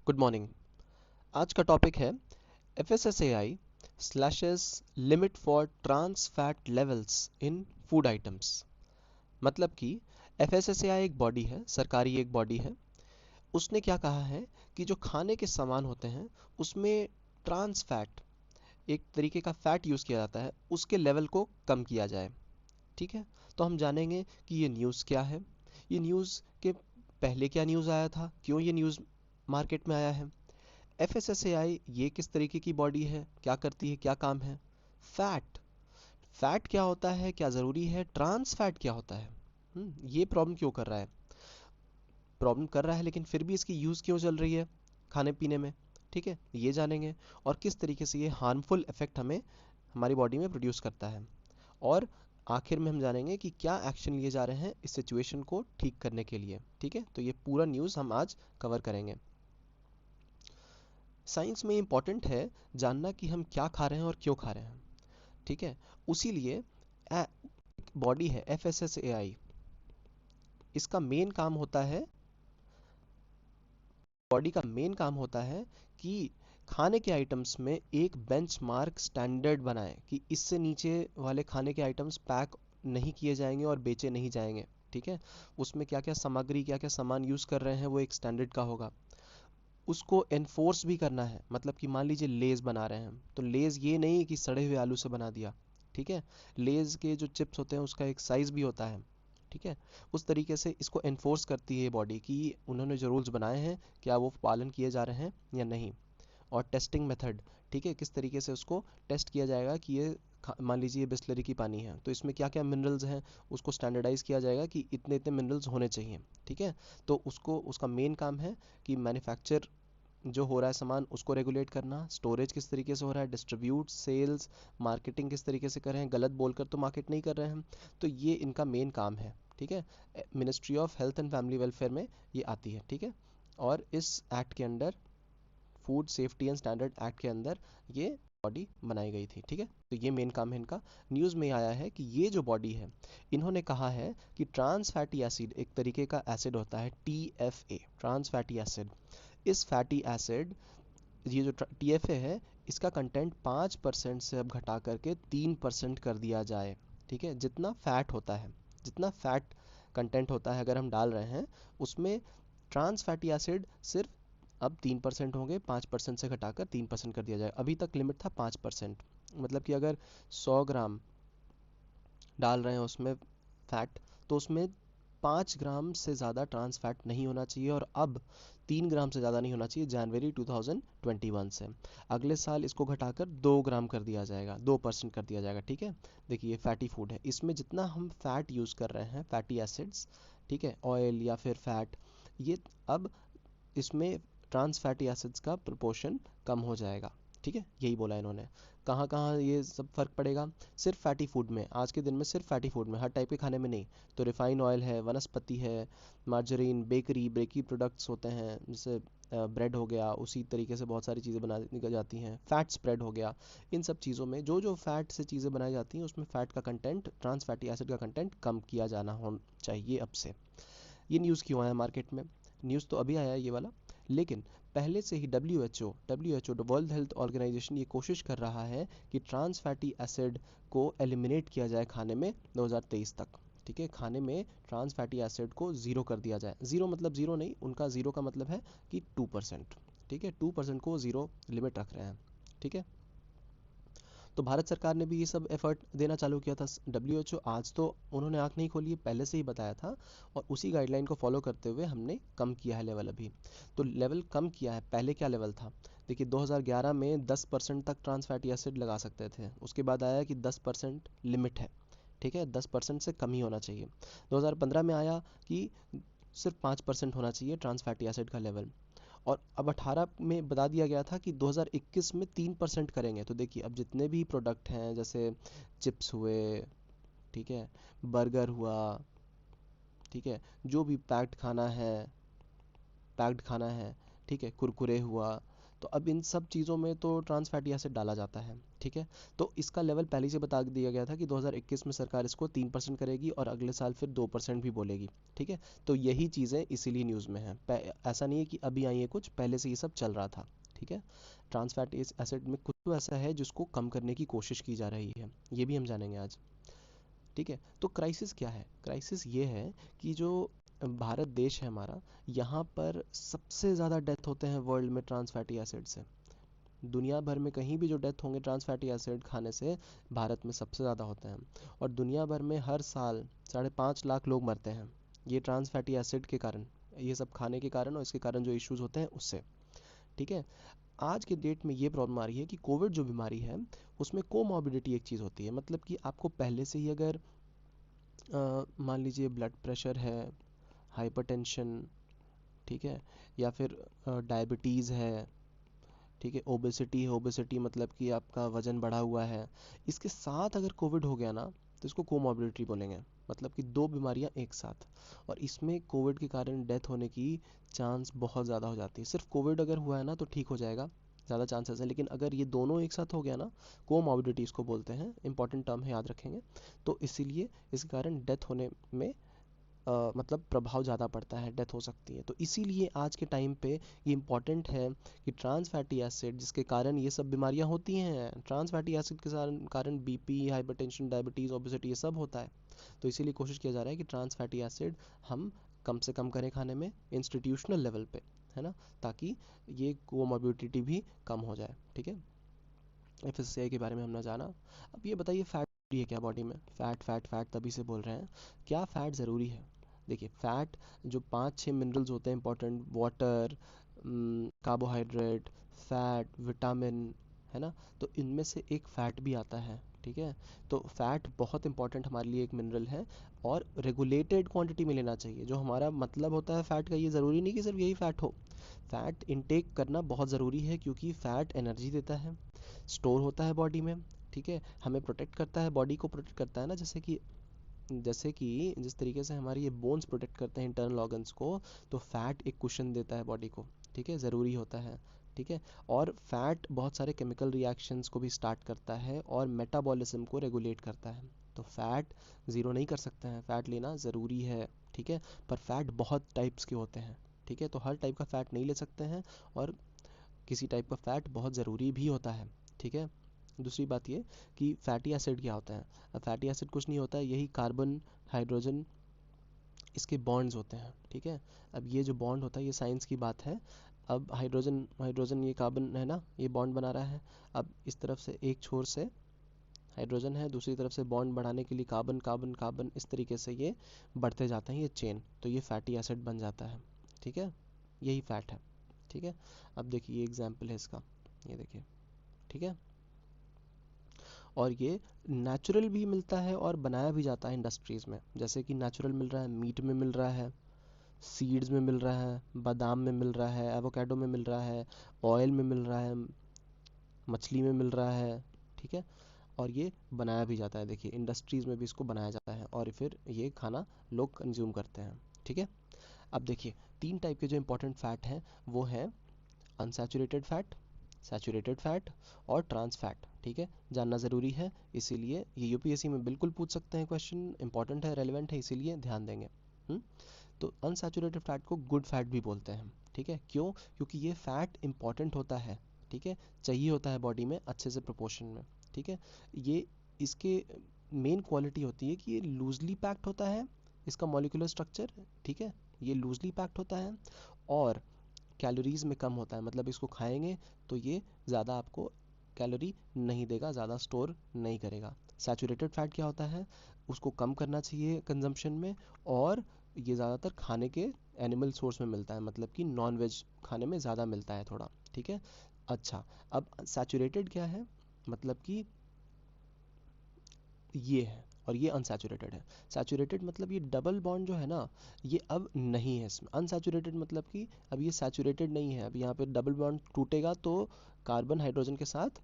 Good morning. आज का topic है FSSAI slashes limit for trans fat levels in food items. मतलब कि FSSAI एक बॉडी है, सरकारी एक बॉडी है। उसने क्या कहा है कि जो खाने के सामान होते हैं उसमें ट्रांस फैट, एक तरीके का फैट यूज़ किया जाता है, उसके लेवल को कम किया जाए। ठीक है, तो हम जानेंगे कि ये न्यूज़ क्या है, ये न्यूज़ के पहले क्या न्यूज़ आया था, क्यों ये न्यूज़ मार्केट में आया है, FSSAI ये किस तरीके की बॉडी है, क्या करती है, क्या काम है, फैट फैट क्या होता है, क्या ज़रूरी है, ट्रांस फैट क्या होता है, ये प्रॉब्लम क्यों कर रहा है, प्रॉब्लम कर रहा है लेकिन फिर भी इसकी यूज़ क्यों चल रही है खाने पीने में। ठीक है, ये जानेंगे। और किस तरीके से ये हार्मफुल इफेक्ट हमें हमारी बॉडी में प्रोड्यूस करता है। और आखिर में हम जानेंगे कि क्या एक्शन लिए जा रहे हैं इस सिचुएशन को ठीक करने के लिए। ठीक है, तो ये पूरा न्यूज़ हम आज कवर करेंगे। साइंस में इम्पॉर्टेंट है जानना कि हम क्या खा रहे हैं और क्यों खा रहे हैं। ठीक है, उसी लिए एक बॉडी है FSSAI, इसका मेन काम होता है, बॉडी का मेन काम होता है कि खाने के आइटम्स में एक बेंचमार्क स्टैंडर्ड बनाए कि इससे नीचे वाले खाने के आइटम्स पैक नहीं किए जाएंगे और बेचे नहीं जाएंगे। ठीक है, उसमें क्या क्या सामग्री, क्या क्या सामान यूज़ कर रहे हैं वो एक स्टैंडर्ड का होगा। उसको एनफोर्स भी करना है। मतलब कि मान लीजिए लेज़ बना रहे हैं, तो लेज़ ये नहीं कि सड़े हुए आलू से बना दिया। ठीक है, लेज़ के जो चिप्स होते हैं उसका एक साइज़ भी होता है। ठीक है, उस तरीके से इसको एनफोर्स करती है बॉडी कि उन्होंने जो रूल्स बनाए हैं क्या वो पालन किए जा रहे हैं या नहीं। और टेस्टिंग मेथड, ठीक है, किस तरीके से उसको टेस्ट किया जाएगा कि ये मान लीजिए ये बिस्लरी की पानी है तो इसमें क्या क्या मिनरल्स हैं, उसको स्टैंडर्डाइज किया जाएगा कि इतने इतने मिनरल्स होने चाहिए। ठीक है, तो उसको उसका मेन काम है कि मैन्युफैक्चर जो हो रहा है सामान उसको रेगुलेट करना, स्टोरेज किस तरीके से हो रहा है, डिस्ट्रीब्यूट, सेल्स, मार्केटिंग किस तरीके से कर रहे हैं, गलत बोलकर तो मार्केट नहीं कर रहे हैं। तो ये इनका मेन काम है। ठीक है, ministry of health and family welfare में ये आती है। ठीक है, और इस एक्ट के under, food safety and standard act के अंदर, ये बॉडी बनाई गई थी। ठीक है, तो ये मेन काम है इनका। न्यूज़ में आया है कि ये जो बॉडी है, इन्होंने कहा है कि ट्रांस फैटी एसिड एक तरीके का एसिड होता है, TFA, ट्रांस फैटी एसिड। इस फैटी एसिड, ये जो TFA है, इसका कंटेंट 5% से अब घटा करके 3% कर दिया जाए। ठीक है, जितना फैट होता है, जितना फैट कंटेंट होता है अगर हम डाल रहे हैं उसमें, ट्रांस फैटी एसिड सिर्फ अब 3% होंगे, 5% से घटाकर 3% कर दिया जाए। अभी तक लिमिट था 5%। मतलब कि अगर 100 ग्राम डाल रहे हैं उसमें फैट, तो उसमें 5 ग्राम से ज़्यादा ट्रांस फैट नहीं होना चाहिए। और अब 3 ग्राम से ज़्यादा नहीं होना चाहिए जनवरी 2021 से। अगले साल इसको घटाकर 2 ग्राम कर दिया जाएगा, 2% कर दिया जाएगा। ठीक है, देखिए ये फैटी फूड है, इसमें जितना हम फैट यूज़ कर रहे हैं, फैटी एसिड्स, ठीक है, ऑयल या फिर फैट, ये अब इसमें ट्रांस फैटी एसिड्स का प्रोपोर्शन कम हो जाएगा। ठीक है, यही बोला इन्होंने। कहाँ कहाँ ये सब फ़र्क पड़ेगा, सिर्फ फैटी फूड में, आज के दिन में सिर्फ फैटी फूड में, हर टाइप के खाने में नहीं। तो रिफाइन ऑयल है, वनस्पति है, मार्जरीन, बेकरी, बेकरी प्रोडक्ट्स होते हैं, जैसे ब्रेड हो गया, उसी तरीके से बहुत सारी चीज़ें बना निकल जाती हैं, फैट स्प्रेड हो गया। इन सब चीज़ों में जो जो फैट से चीज़ें बनाई जाती हैं उसमें फ़ैट का कंटेंट, ट्रांस फैटी एसिड का कंटेंट कम किया जाना हो चाहिए अब से। ये न्यूज़ क्यों आया मार्केट में, न्यूज़ तो अभी आया है ये वाला, लेकिन पहले से ही WHO, वर्ल्ड हेल्थ ऑर्गेनाइजेशन, ये कोशिश कर रहा है कि ट्रांस फैटी एसिड को एलिमिनेट किया जाए खाने में 2023 तक। ठीक है, खाने में ट्रांस फैटी एसिड को ज़ीरो कर दिया जाए। ज़ीरो मतलब ज़ीरो नहीं, उनका ज़ीरो का मतलब है कि 2%। ठीक है, 2% को ज़ीरो लिमिट रख रहे हैं। ठीक है, तो भारत सरकार ने भी ये सब एफर्ट देना चालू किया था। WHO आज तो उन्होंने आंख नहीं खोली है, पहले से ही बताया था, और उसी गाइडलाइन को फॉलो करते हुए हमने कम किया है लेवल अभी। तो लेवल कम किया है, पहले क्या लेवल था, देखिए 2011 में 10% तक ट्रांस फैटी एसिड लगा सकते थे, उसके बाद आया कि 10% लिमिट है। ठीक है, 10% से कम ही होना चाहिए। 2015 में आया कि सिर्फ 5% होना चाहिए ट्रांस फैटी एसिड का लेवल। और अब 18 में बता दिया गया था कि 2021 में 3% करेंगे। तो देखिए अब जितने भी प्रोडक्ट हैं, जैसे चिप्स हुए, ठीक है, बर्गर हुआ, ठीक है, जो भी पैक्ड खाना है, ठीक है, कुरकुरे हुआ, तो अब इन सब चीज़ों में तो ट्रांस फैटी एसिड डाला जाता है, ठीक है। तो इसका लेवल पहले से बता दिया गया था कि 2021 में सरकार इसको 3% करेगी और अगले साल फिर 2% भी बोलेगी, ठीक है। तो यही चीज़ें इसीलिए न्यूज़ में हैं, ऐसा नहीं है कि अभी आई है कुछ, पहले से ये सब चल रहा था, ठीक है। ट्रांस फैटी एसिड में कुछ तो ऐसा है जिसको कम करने की कोशिश की जा रही है, ये भी हम जानेंगे आज, ठीक है। तो क्राइसिस क्या है? क्राइसिस ये है कि जो भारत देश है हमारा, यहाँ पर सबसे ज़्यादा डेथ होते हैं वर्ल्ड में ट्रांस फैटी एसिड से। दुनिया भर में कहीं भी जो डेथ होंगे ट्रांस फैटी एसिड खाने से, भारत में सबसे ज़्यादा होते हैं। और दुनिया भर में हर साल 5.5 लाख लोग मरते हैं ये ट्रांस फैटी एसिड के कारण, ये सब खाने के कारण और इसके कारण जो इश्यूज होते हैं उससे, ठीक है। आज के डेट में ये प्रॉब्लम आ रही है कि कोविड जो बीमारी है उसमें कोमॉर्बिडिटी एक चीज़ होती है, मतलब कि आपको पहले से ही अगर मान लीजिए ब्लड प्रेशर है, हाइपरटेंशन, ठीक है, या फिर डायबिटीज़ है, ठीक है, ओबेसिटी है, ओबेसिटी मतलब कि आपका वजन बढ़ा हुआ है, इसके साथ अगर कोविड हो गया ना तो इसको कोमॉर्बिडिटी बोलेंगे, मतलब कि दो बीमारियां एक साथ। और इसमें कोविड के कारण डेथ होने की चांस बहुत ज़्यादा हो जाती है। सिर्फ कोविड अगर हुआ है ना तो ठीक हो जाएगा, ज़्यादा चांसेस है, लेकिन अगर ये दोनों एक साथ हो गया ना, कोमॉर्बिडिटी इसको बोलते हैं, इंपॉर्टेंट टर्म है, याद रखेंगे। तो इसीलिए इसके कारण डेथ होने में मतलब प्रभाव ज़्यादा पड़ता है, डेथ हो सकती है। तो इसीलिए आज के टाइम पे ये इम्पॉर्टेंट है कि ट्रांस फैटी एसिड जिसके कारण ये सब बीमारियां होती हैं, ट्रांस फैटी एसिड के कारण बीपी, हाइपरटेंशन, डायबिटीज़, ओबेसिटी ये सब होता है। तो इसीलिए कोशिश किया जा रहा है कि ट्रांस फैटी एसिड हम कम से कम करें खाने में, इंस्टीट्यूशनल लेवल पे, है ना, ताकि ये कोमोर्बिडिटी भी कम हो जाए, ठीक है। एफएससीआई के बारे में हमने जाना। अब ये बताइए फैट है क्या बॉडी में? फैट फैट फैट तभी से बोल रहे हैं, क्या फैट ज़रूरी है? देखिए फैट जो 5-6 मिनरल्स होते हैं important, water, carbohydrate, fat, vitamin, है ना, तो इनमें से एक फ़ैट भी आता है, ठीक है। तो फैट बहुत इंपॉर्टेंट हमारे लिए एक मिनरल है, और रेगुलेटेड क्वांटिटी में लेना चाहिए। जो हमारा मतलब होता है फ़ैट का, ये ज़रूरी नहीं कि सिर्फ यही फ़ैट हो। फ़ैट इनटेक करना बहुत ज़रूरी है, क्योंकि फ़ैट एनर्जी देता है, स्टोर होता है बॉडी में, ठीक है, हमें प्रोटेक्ट करता है, बॉडी को प्रोटेक्ट करता है ना, जैसे कि जिस तरीके से हमारी ये बोन्स प्रोटेक्ट करते हैं इंटरनल ऑर्गन्स को, तो फैट एक कुशन देता है बॉडी को, ठीक है, ज़रूरी होता है, ठीक है। और फैट बहुत सारे केमिकल रिएक्शंस को भी स्टार्ट करता है और मेटाबॉलिज्म को रेगुलेट करता है। तो फैट ज़ीरो नहीं कर सकते हैं, फैट लेना ज़रूरी है, ठीक है। पर फैट बहुत टाइप्स के होते हैं, ठीक है, तो हर टाइप का फ़ैट नहीं ले सकते हैं, और किसी टाइप का फ़ैट बहुत ज़रूरी भी होता है, ठीक है। दूसरी बात ये कि फैटी एसिड क्या होता है? अब फैटी एसिड कुछ नहीं होता है, यही कार्बन, हाइड्रोजन, इसके बॉन्ड्स होते हैं, ठीक है। अब ये जो बॉन्ड होता है ये साइंस की बात है। अब हाइड्रोजन हाइड्रोजन ये कार्बन है ना, ये बॉन्ड बना रहा है। अब इस तरफ से एक छोर से हाइड्रोजन है, दूसरी तरफ से बॉन्ड बढ़ाने के लिए कार्बन कार्बन कार्बन, इस तरीके से ये बढ़ते जाते हैं, ये चेन, तो ये फैटी एसिड बन जाता है, ठीक है। यही फैट है, ठीक है। अब देखिए ये एग्जाम्पल है इसका, ये देखिए, ठीक है। और ये नेचुरल भी मिलता है और बनाया भी जाता है इंडस्ट्रीज़ में, जैसे कि नेचुरल मिल रहा है, मीट में मिल रहा है, सीड्स में मिल रहा है, बादाम में मिल रहा है, एवोकाडो में मिल रहा है, ऑयल में मिल रहा है, मछली में मिल रहा है, ठीक है। और ये बनाया भी जाता है, देखिए इंडस्ट्रीज़ में भी इसको बनाया जाता है और फिर ये खाना लोग कंज्यूम करते हैं, ठीक है। अब देखिए 3 टाइप के जो इंपॉर्टेंट फ़ैट हैं वो हैं अनसैचुरेटेड फैट, सैचुरेटेड फैट और ट्रांस फैट, ठीक है, जानना ज़रूरी है। इसीलिए ये यूपीएससी में बिल्कुल पूछ सकते हैं क्वेश्चन, इंपॉर्टेंट है, रेलिवेंट है, इसीलिए ध्यान देंगे। हम्म? तो अनसैचुरेटेड फैट को गुड फैट भी बोलते हैं, ठीक है, क्यों? क्योंकि ये फैट इंपॉर्टेंट होता है, ठीक है, चाहिए होता है बॉडी में अच्छे से प्रोपोर्शन में, ठीक है। ये इसके मेन क्वालिटी होती है कि ये लूजली पैक्ड होता है, इसका मॉलिक्यूलर स्ट्रक्चर, ठीक है, ये लूजली पैक्ड होता है, और कैलोरीज में कम होता है, मतलब इसको खाएंगे तो ये ज़्यादा आपको कैलोरी नहीं देगा, ज़्यादा स्टोर नहीं करेगा। सैचुरेटेड फैट क्या होता है? उसको कम करना चाहिए कंजम्पशन में, और ये ज़्यादातर खाने के एनिमल सोर्स में मिलता है, मतलब कि नॉन वेज खाने में ज़्यादा मिलता है थोड़ा, ठीक है। अच्छा, अब सैचुरेटेड क्या है? मतलब कि ये है, और ये अनसैचुरेटेड है। सैचुरेटेड मतलब ये डबल बॉन्ड जो है ना, ये अब नहीं है इसमें। अनसैचुरेटेड मतलब कि अब ये सैचुरेटेड नहीं है, अब यहाँ पे डबल बॉन्ड टूटेगा तो कार्बन हाइड्रोजन के साथ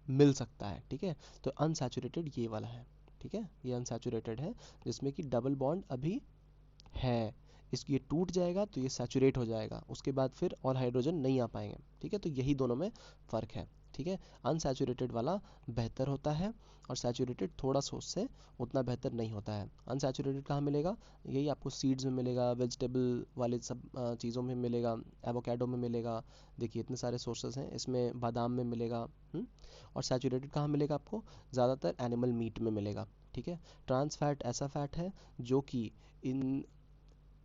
मिल सकता है, ठीक है। तो अनसैचुरेटेड ये वाला है, ठीक है, ये अनसैचुरेटेड है जिसमें कि डबल बॉन्ड अभी है, इसको ये टूट जाएगा तो ये सैचुरेट हो जाएगा, उसके बाद फिर और हाइड्रोजन नहीं आ पाएंगे। ठीक है, तो यही दोनों में फ़र्क है। ठीक है, अनसैचुरेटेड वाला बेहतर होता है और सैचुरेटेड थोड़ा सा उससे उतना बेहतर नहीं होता है। अनसैचुरेटेड कहाँ मिलेगा? यही आपको सीड्स में मिलेगा, वेजिटेबल वाले सब चीज़ों में मिलेगा, एवोकाडो में मिलेगा। देखिए इतने सारे सोर्सेज हैं, इसमें बादाम में मिलेगा। और सैचुरेटेड कहाँ मिलेगा आपको? ज़्यादातर एनिमल मीट में मिलेगा। ठीक है, ट्रांस फैट ऐसा फैट है जो कि इन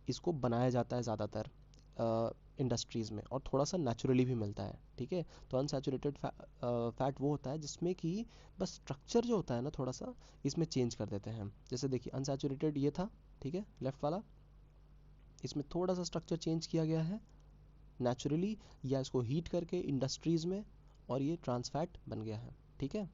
इसको बनाया जाता है ज़्यादातर इंडस्ट्रीज़ में, और थोड़ा सा नेचुरली भी मिलता है। ठीक है, तो अनसैचुरेटेड फैट वो होता है जिसमें कि बस स्ट्रक्चर जो होता है ना थोड़ा सा इसमें चेंज कर देते हैं हम। जैसे देखिए अनसैचुरेटेड ये था, ठीक है, लेफ्ट वाला, इसमें थोड़ा सा स्ट्रक्चर चेंज किया गया है नेचुरली या इसको हीट करके इंडस्ट्रीज़ में, और ये ट्रांस फैट बन गया है। ठीक है,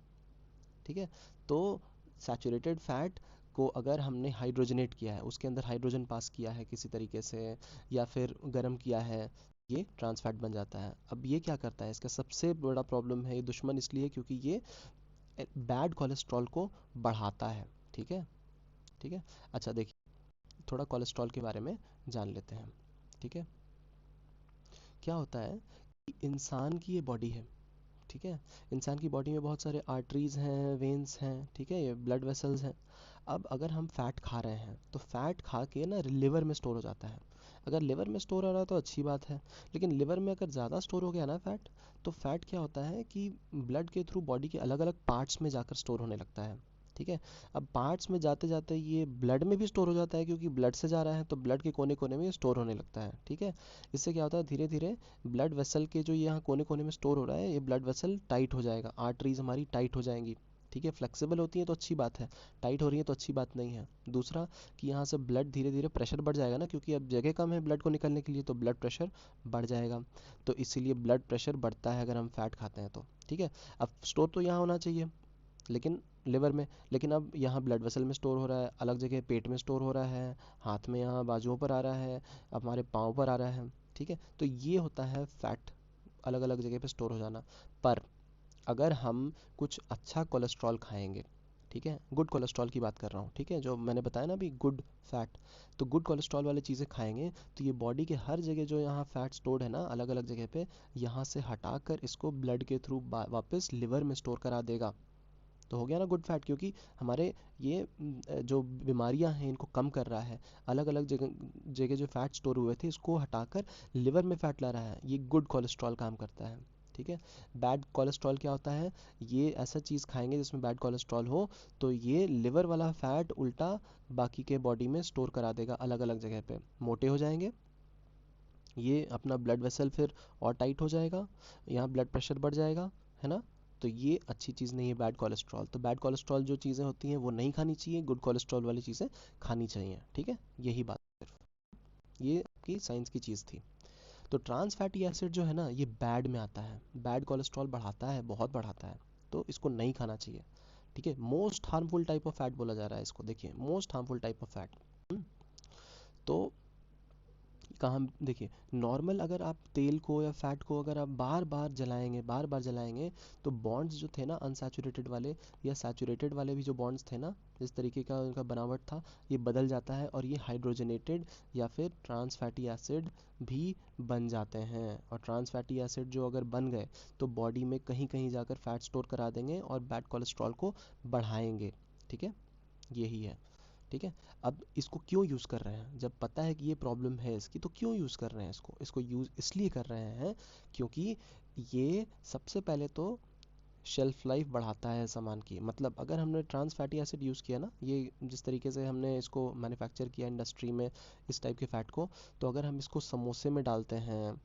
ठीक है। तो सैचुरेटेड फैट को अगर हमने हाइड्रोजनेट किया है, उसके अंदर हाइड्रोजन पास किया है किसी तरीके से, या फिर गर्म किया है, ये ट्रांस फैट बन जाता है। अब ये क्या करता है, इसका सबसे बड़ा प्रॉब्लम है, ये दुश्मन इसलिए क्योंकि ये बैड कोलेस्ट्रॉल को बढ़ाता है। ठीक है, ठीक है। अच्छा देखिए, थोड़ा कोलेस्ट्रॉल के बारे में जान लेते हैं। ठीक है, क्या होता है कि इंसान की ये बॉडी है, ठीक है, इंसान की बॉडी में बहुत सारे आर्टरीज हैं, वेन्स हैं, ठीक है, ये ब्लड वेसल्स हैं। अब अगर हम फैट खा रहे हैं तो फैट खा के ना लिवर में स्टोर हो जाता है। अगर लिवर में स्टोर हो रहा है तो अच्छी बात है, लेकिन लिवर में अगर ज़्यादा स्टोर हो गया ना फैट, तो फैट क्या होता है कि ब्लड के थ्रू बॉडी के अलग अलग पार्ट्स में जाकर स्टोर होने लगता है। ठीक है, अब पार्ट्स में जाते जाते ये ब्लड में भी स्टोर हो जाता है, क्योंकि ब्लड से जा रहा है तो ब्लड के कोने कोने में स्टोर होने लगता है। ठीक है, इससे क्या होता है, धीरे धीरे ब्लड वेसल के जो यहाँ कोने कोने में स्टोर हो रहा है, ये ब्लड वेसल टाइट हो जाएगा, आर्टरीज हमारी टाइट हो जाएंगी। ठीक है, फ्लेक्सिबल होती है तो अच्छी बात है, टाइट हो रही है तो अच्छी बात नहीं है। दूसरा कि यहाँ से ब्लड धीरे धीरे प्रेशर बढ़ जाएगा ना, क्योंकि अब जगह कम है ब्लड को निकलने के लिए, तो ब्लड प्रेशर बढ़ जाएगा। तो इसीलिए ब्लड प्रेशर बढ़ता है अगर हम फैट खाते हैं तो। ठीक है, अब स्टोर तो यहाँ होना चाहिए, लेकिन लिवर में, लेकिन अब यहाँ ब्लड वेसल में स्टोर हो रहा है, अलग जगह पेट में स्टोर हो रहा है, हाथ में यहाँ बाजुओं पर आ रहा है, अब हमारे पाँव पर आ रहा है। ठीक है, तो ये होता है फैट अलग अलग जगह पे स्टोर हो जाना। पर अगर हम कुछ अच्छा कोलेस्ट्रॉल खाएंगे, ठीक है, गुड कोलेस्ट्रॉल की बात कर रहा हूँ, ठीक है, जो मैंने बताया ना अभी गुड फैट, तो गुड कोलेस्ट्रॉल वाली चीज़ें खाएंगे तो ये बॉडी के हर जगह जो यहाँ फैट स्टोर्ड है ना अलग अलग जगह पे, यहाँ से हटाकर इसको ब्लड के थ्रू वापस लिवर में स्टोर करा देगा। तो हो गया ना गुड फैट, क्योंकि हमारे ये जो बीमारियां हैं इनको कम कर रहा है, अलग अलग जगह जगह जो फैट स्टोर हुए थे इसको हटाकर लिवर में फैट ला रहा है, ये गुड कोलेस्ट्रॉल काम करता है। ठीक है, बैड कोलेस्ट्रॉल क्या होता है, ये ऐसा चीज़ खाएंगे जिसमें बैड कोलेस्ट्रॉल हो, तो ये लिवर वाला फैट उल्टा बाकी के बॉडी में स्टोर करा देगा अलग अलग जगह पे, मोटे हो जाएंगे, ये अपना ब्लड वेसल फिर और टाइट हो जाएगा, यहाँ ब्लड प्रेशर बढ़ जाएगा, है ना। तो ये अच्छी चीज़ नहीं है बैड कोलेस्ट्रॉल। तो बैड कोलेस्ट्रॉल जो चीज़ें होती हैं वो नहीं खानी चाहिए, गुड कोलेस्ट्रॉल वाली चीज़ें खानी चाहिए। ठीक है, यही बात, सिर्फ ये आपकी साइंस की चीज़ थी। तो ट्रांस फैटी एसिड जो है ना ये बैड में आता है, बैड कोलेस्ट्रॉल बढ़ाता है, बहुत बढ़ाता है, तो इसको नहीं खाना चाहिए। ठीक है, most harmful type of fat बोला जा रहा है इसको, देखिए most harmful type of fat. तो कहाँ देखिए, नॉर्मल अगर आप तेल को या फैट को अगर आप बार बार जलाएंगे, बार बार जलाएंगे, तो बॉन्ड्स जो थे ना अनसैचुरेटेड वाले या सैचुरेटेड वाले भी जो बॉन्ड्स थे ना, जिस तरीके का उनका बनावट था, ये बदल जाता है और ये हाइड्रोजनेटेड या फिर ट्रांस फैटी एसिड भी बन जाते हैं। और ट्रांस फैटी एसिड जो अगर बन गए तो बॉडी में कहीं कहीं जाकर फैट स्टोर करा देंगे और बैड कोलेस्ट्रॉल को बढ़ाएंगे। ठीक है, यही है। ठीक है, अब इसको क्यों यूज़ कर रहे हैं, जब पता है कि ये प्रॉब्लम है इसकी, तो क्यों यूज़ कर रहे हैं इसको, इसको यूज़ इसलिए कर रहे हैं क्योंकि ये सबसे पहले तो शेल्फ लाइफ बढ़ाता है सामान की। मतलब अगर हमने ट्रांस फैटी एसिड यूज़ किया ना, ये जिस तरीके से हमने इसको मैन्युफैक्चर किया इंडस्ट्री में इस टाइप के फ़ैट को, तो अगर हम इसको समोसे में डालते हैं,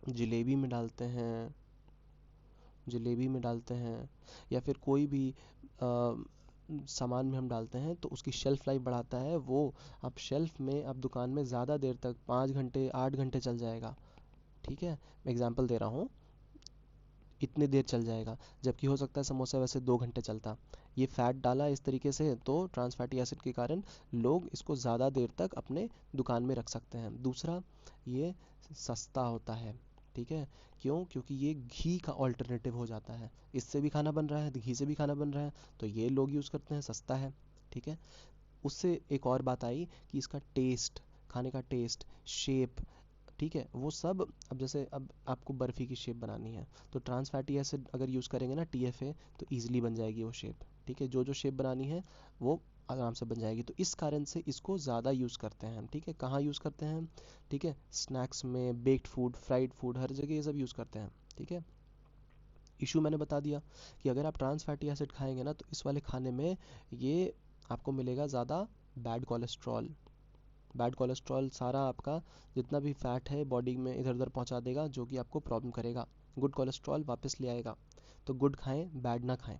जलेबी में डालते हैं, जलेबी में डालते हैं, या फिर कोई भी सामान में हम डालते हैं, तो उसकी शेल्फ़ लाइफ बढ़ाता है वो। अब शेल्फ़ में अब दुकान में ज़्यादा देर तक 5 घंटे 8 घंटे चल जाएगा। ठीक है, मैं एग्जांपल दे रहा हूँ, इतने देर चल जाएगा, जबकि हो सकता है समोसा वैसे 2 घंटे चलता। ये फैट डाला इस तरीके से, तो ट्रांस फैटी एसिड के कारण लोग इसको ज़्यादा देर तक अपने दुकान में रख सकते हैं। दूसरा, ये सस्ता होता है। ठीक है, क्यों? क्योंकि ये घी का ऑल्टरनेटिव हो जाता है, इससे भी खाना बन रहा है, घी से भी खाना बन रहा है, तो ये लोग यूज़ करते हैं, सस्ता है। ठीक है, उससे एक और बात आई कि इसका टेस्ट खाने का टेस्ट, शेप, ठीक है, वो सब। अब जैसे अब आपको बर्फ़ी की शेप बनानी है तो ट्रांस फैटी एसिड अगर यूज़ करेंगे ना, TFA, तो ईजिली बन जाएगी वो शेप। ठीक है, जो जो शेप बनानी है वो आराम से बन जाएगी। तो इस कारण से इसको ज़्यादा यूज़ करते हैं हम। ठीक है, कहाँ यूज़ करते हैं हम? ठीक है, स्नैक्स में, बेक्ड फूड, फ्राइड फूड, हर जगह ये सब यूज़ करते हैं। ठीक है, इशू मैंने बता दिया कि अगर आप ट्रांस फैटी एसिड खाएंगे ना तो इस वाले खाने में ये आपको मिलेगा ज़्यादा बैड कोलेस्ट्रॉल। बैड कोलेस्ट्रॉल सारा आपका जितना भी फैट है बॉडी में इधर उधर पहुंचा देगा, जो कि आपको प्रॉब्लम करेगा। गुड कोलेस्ट्रॉल वापस ले आएगा। तो गुड खाएं, बैड ना खाएं।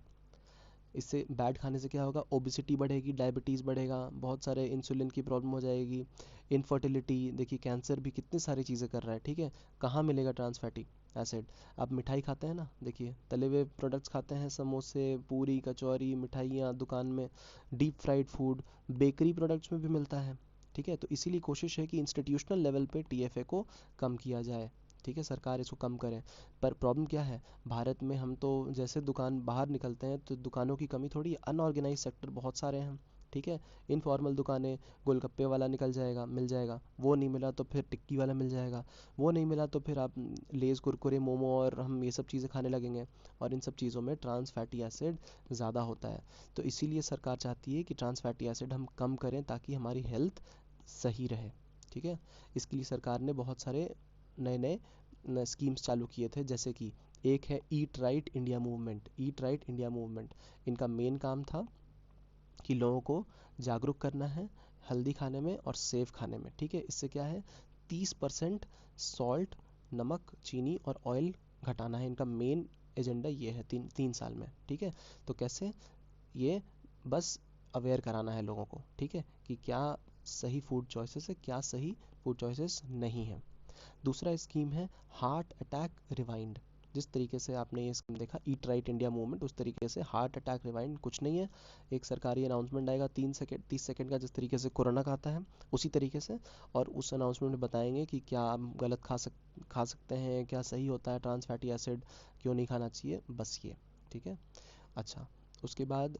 इससे बैड खाने से क्या होगा? ओबिसिटी बढ़ेगी, डायबिटीज़ बढ़ेगा, बहुत सारे इंसुलिन की प्रॉब्लम हो जाएगी, इनफर्टिलिटी, देखिए कैंसर भी कितनी सारी चीज़ें कर रहा है। ठीक है, कहाँ मिलेगा ट्रांस फैटी एसिड? आप मिठाई खाते हैं ना, देखिए तले हुए प्रोडक्ट्स खाते हैं, समोसे, पूरी, कचौरी, मिठाइयाँ दुकान में, deep fried food, bakery products में भी मिलता है। ठीक है, तो इसीलिए कोशिश है कि इंस्टीट्यूशनल लेवल पे TFA को कम किया जाए। ठीक है, सरकार इसको कम करे। पर प्रॉब्लम क्या है, भारत में हम तो जैसे दुकान बाहर निकलते हैं तो दुकानों की कमी थोड़ी, अनऑर्गेनाइज सेक्टर बहुत सारे हैं। ठीक है, इनफॉर्मल दुकानें, गोलगप्पे वाला निकल जाएगा, मिल जाएगा, वो नहीं मिला तो फिर टिक्की वाला मिल जाएगा, वो नहीं मिला तो फिर आप लेज़, कुरकुरे, मोमो और हम ये सब चीज़ें खाने लगेंगे। और इन सब चीज़ों में ट्रांस फैटी एसिड ज़्यादा होता है। तो इसीलिए सरकार चाहती है कि ट्रांस फैटी एसिड हम कम करें ताकि हमारी हेल्थ सही रहे। ठीक है, इसके लिए सरकार ने बहुत सारे नए नए स्कीम्स चालू किए थे, जैसे कि एक है eat right India movement. Eat right India movement, इनका मेन काम था कि लोगों को जागरूक करना है हेल्दी खाने में और सेफ खाने में। ठीक है, इससे क्या है, 30% सॉल्ट, नमक, चीनी और ऑयल घटाना है। इनका मेन एजेंडा ये है 3 साल में। ठीक है, तो कैसे? ये बस अवेयर कराना है लोगों को। ठीक है, कि क्या सही फूड चॉइसेस है, क्या सही फूड चॉइसेस नहीं है। दूसरा स्कीम है हार्ट अटैक रिवाइंड। जिस तरीके से आपने ये स्कीम देखा ईट राइट इंडिया मूवमेंट, उस तरीके से हार्ट अटैक रिवाइंड कुछ नहीं है। एक सरकारी अनाउंसमेंट आएगा 3 सेकेंड 30 सेकेंड का, जिस तरीके से कोरोना का आता है उसी तरीके से। और उस अनाउंसमेंट में बताएंगे कि क्या आप गलत खा सकते हैं, क्या सही होता है ट्रांस फैटी एसिड, क्यों नहीं खाना चाहिए, बस ये। ठीक है, अच्छा, उसके बाद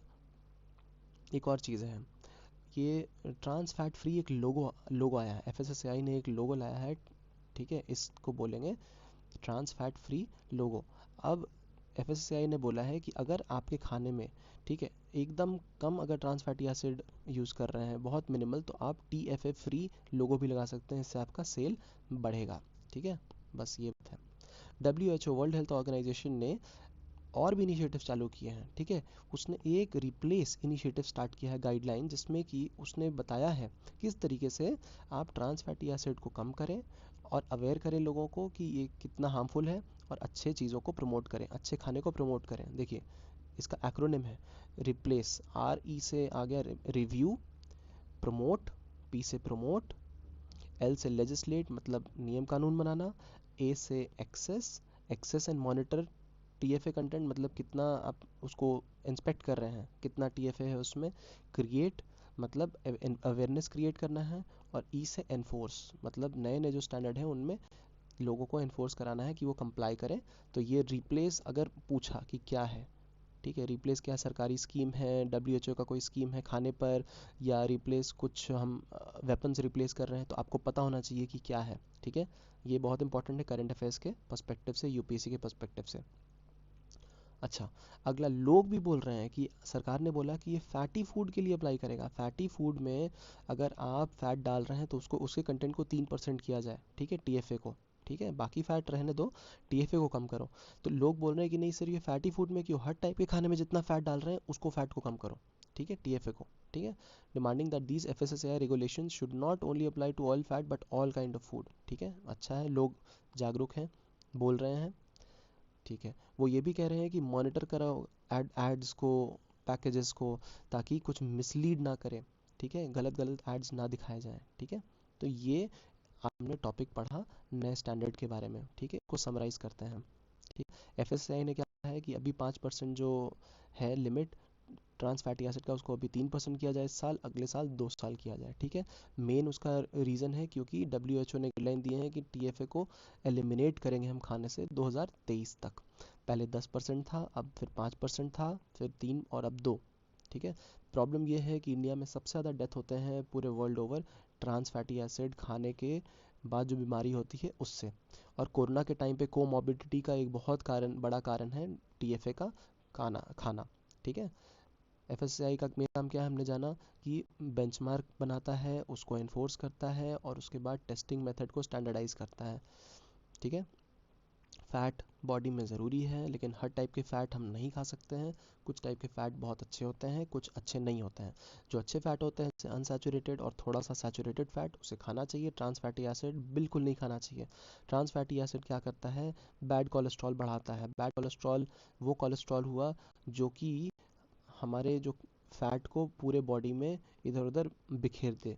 एक और चीज़ है, ये ट्रांस फैट फ्री एक लोगो लोगो आया है, FSSAI ने एक लोगो लाया है। ठीक है, इसको बोलेंगे ट्रांस फैट फ्री लोगो। अब FSSAI ने बोला है कि अगर आपके खाने में, ठीक है, एकदम कम अगर ट्रांस फैटी एसिड यूज़ कर रहे हैं, बहुत मिनिमल, तो आप TFA फ्री लोगो भी लगा सकते हैं, इससे आपका सेल बढ़ेगा। ठीक है, बस ये बात है। WHO, वर्ल्ड हेल्थ ऑर्गेनाइजेशन ने और भी इनिशिएटिव चालू किए हैं। ठीक है, उसने एक रिप्लेस इनिशिएटिव स्टार्ट किया है, गाइडलाइन, जिसमें कि उसने बताया है किस तरीके से आप ट्रांस फैटी एसिड को कम करें और अवेयर करें लोगों को कि ये कितना हार्मफुल है, और अच्छे चीज़ों को प्रमोट करें, अच्छे खाने को प्रमोट करें। देखिए, इसका एक्रोनिम है रिप्लेस। RE से आ गया रिव्यू, प्रमोट, P से प्रमोट, L से लेजिस्लेट मतलब नियम कानून बनाना, A से access, access and monitor TFA content मतलब कितना आप उसको इंस्पेक्ट कर रहे हैं, कितना TFA है उसमें, क्रिएट मतलब अवेयरनेस क्रिएट करना है, और E से एनफोर्स मतलब नए नए जो स्टैंडर्ड हैं उनमें लोगों को एनफोर्स कराना है कि वो कंप्लाई करें। तो ये रिप्लेस अगर पूछा कि क्या है, ठीक है, रिप्लेस क्या सरकारी स्कीम है, WHO का कोई स्कीम है खाने पर, या रिप्लेस कुछ हम वेपन्स रिप्लेस कर रहे हैं, तो आपको पता होना चाहिए कि क्या है। ठीक है, ये बहुत इंपॉर्टेंट है करंट अफेयर्स के पर्सपेक्टिव से, UPSC के पर्सपेक्टिव से। अच्छा, अगला, लोग भी बोल रहे हैं कि सरकार ने बोला कि ये फैटी फूड के लिए अप्लाई करेगा। फैटी फूड में अगर आप फैट डाल रहे हैं तो उसको, उसके कंटेंट को 3% किया जाए। ठीक है, TFA को। ठीक है, बाकी फैट रहने दो, TFA को कम करो। तो लोग बोल रहे हैं कि नहीं सर, ये फैटी फूड में क्यों, हर टाइप के खाने में जितना फैट डाल रहे हैं उसको, फैट को कम करो। ठीक है, TFA को। ठीक है, demanding that these FSSAI regulation should not only apply to all fat but all kind of food. ठीक है, अच्छा है, लोग जागरूक हैं, बोल रहे हैं। ठीक है, वो ये भी कह रहे हैं कि मॉनिटर करो एड्स को, पैकेजेस को, ताकि कुछ मिसलीड ना करें। ठीक है, गलत गलत एड्स ना दिखाए जाएं। ठीक है, तो ये हमने टॉपिक पढ़ा नए स्टैंडर्ड के बारे में। ठीक है, को समराइज करते हैं। ठीक, FSCI ने क्या कहा है कि अभी 5% जो है लिमिट ट्रांस फैटी एसिड का, उसको अभी 3% किया जाए इस साल, अगले साल 2 साल किया जाए। ठीक है, मेन उसका रीज़न है क्योंकि WHO ने गाइडलाइन दिए हैं कि TFA को एलिमिनेट करेंगे हम खाने से 2023 तक। पहले 10% था, अब फिर 5% था, फिर 3 और अब 2। ठीक है। प्रॉब्लम ये है कि इंडिया में सबसे ज़्यादा डेथ होते हैं पूरे world over trans fatty acid खाने के बाद जो बीमारी होती है उससे। और कोरोना के टाइम पे कोमॉर्बिडिटी का एक बहुत बड़ा कारण है टीएफए का खाना। ठीक है। एफएसएसआई का मेन काम क्या है हमने जाना, कि बेंचमार्क बनाता है, उसको इन्फोर्स करता है और उसके बाद टेस्टिंग मेथड को स्टैंडर्डाइज करता है। ठीक है। फ़ैट बॉडी में ज़रूरी है, लेकिन हर टाइप के फ़ैट हम नहीं खा सकते हैं। कुछ टाइप के फ़ैट बहुत अच्छे होते हैं, कुछ अच्छे नहीं होते हैं। जो अच्छे फ़ैट होते हैं जैसे अनसैचुरेटेड और थोड़ा सा सैचुरेटेड फ़ैट, उसे खाना चाहिए। ट्रांस फैटी एसिड बिल्कुल नहीं खाना चाहिए। ट्रांस फैटी एसिड क्या करता है, बैड कोलेस्ट्रॉल बढ़ाता है। बैड कोलेस्ट्रॉल वो कोलेस्ट्रॉल हुआ जो कि हमारे जो फैट को पूरे बॉडी में इधर उधर बिखेर दे।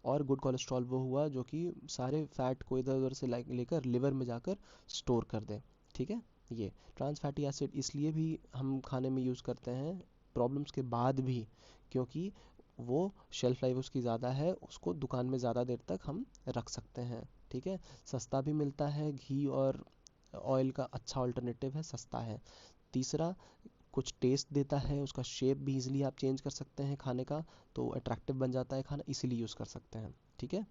और गुड कोलेस्ट्रॉल वो हुआ जो कि सारे फैट को इधर उधर से लेकर लिवर में जाकर स्टोर कर दे। ठीक है। ये ट्रांस फैटी एसिड इसलिए भी हम खाने में यूज़ करते हैं प्रॉब्लम्स के बाद भी, क्योंकि वो शेल्फ लाइफ उसकी ज़्यादा है, उसको दुकान में ज़्यादा देर तक हम रख सकते हैं। ठीक है। सस्ता भी मिलता है, घी और ऑयल का अच्छा ऑल्टरनेटिव है, सस्ता है। तीसरा, कुछ टेस्ट देता है, उसका शेप भी इजीली आप चेंज कर सकते हैं खाने का, तो अट्रैक्टिव बन जाता है खाना, इसीलिए यूज़ कर सकते हैं। ठीक है।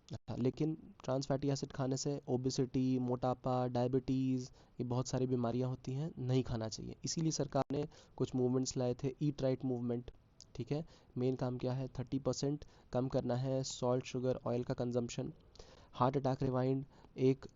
अच्छा, लेकिन ट्रांस फैटी एसिड खाने से ओबेसिटी, मोटापा, डायबिटीज़, ये बहुत सारी बीमारियां होती हैं, नहीं खाना चाहिए। इसीलिए सरकार ने कुछ मूवमेंट्स लाए थे, ईट राइट मूवमेंट। ठीक है। मेन काम क्या है, 30% कम करना है सॉल्ट, शुगर, ऑयल का कंजम्पशन। हार्ट अटैक रिवाइंड एक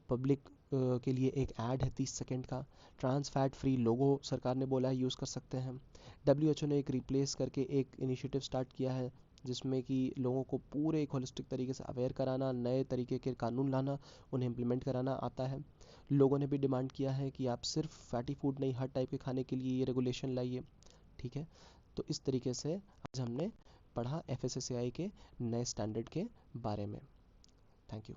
पब्लिक के लिए एक ऐड है 30 सेकंड का। ट्रांस फैट फ्री लोगो सरकार ने बोला है यूज़ कर सकते हैं। डब्ल्यू ने एक रिप्लेस करके एक इनिशिएटिव स्टार्ट किया है जिसमें कि लोगों को पूरे एक होलिस्टिक तरीके से अवेयर कराना, नए तरीके के कानून लाना, उन्हें इम्प्लीमेंट कराना आता है। लोगों ने भी डिमांड किया है कि आप सिर्फ फैटी फूड नहीं, हर टाइप के खाने के लिए ये रेगुलेशन लाइए। ठीक है। तो इस तरीके से आज हमने पढ़ा एफएसएसएआई के नए स्टैंडर्ड के बारे में। Thank you.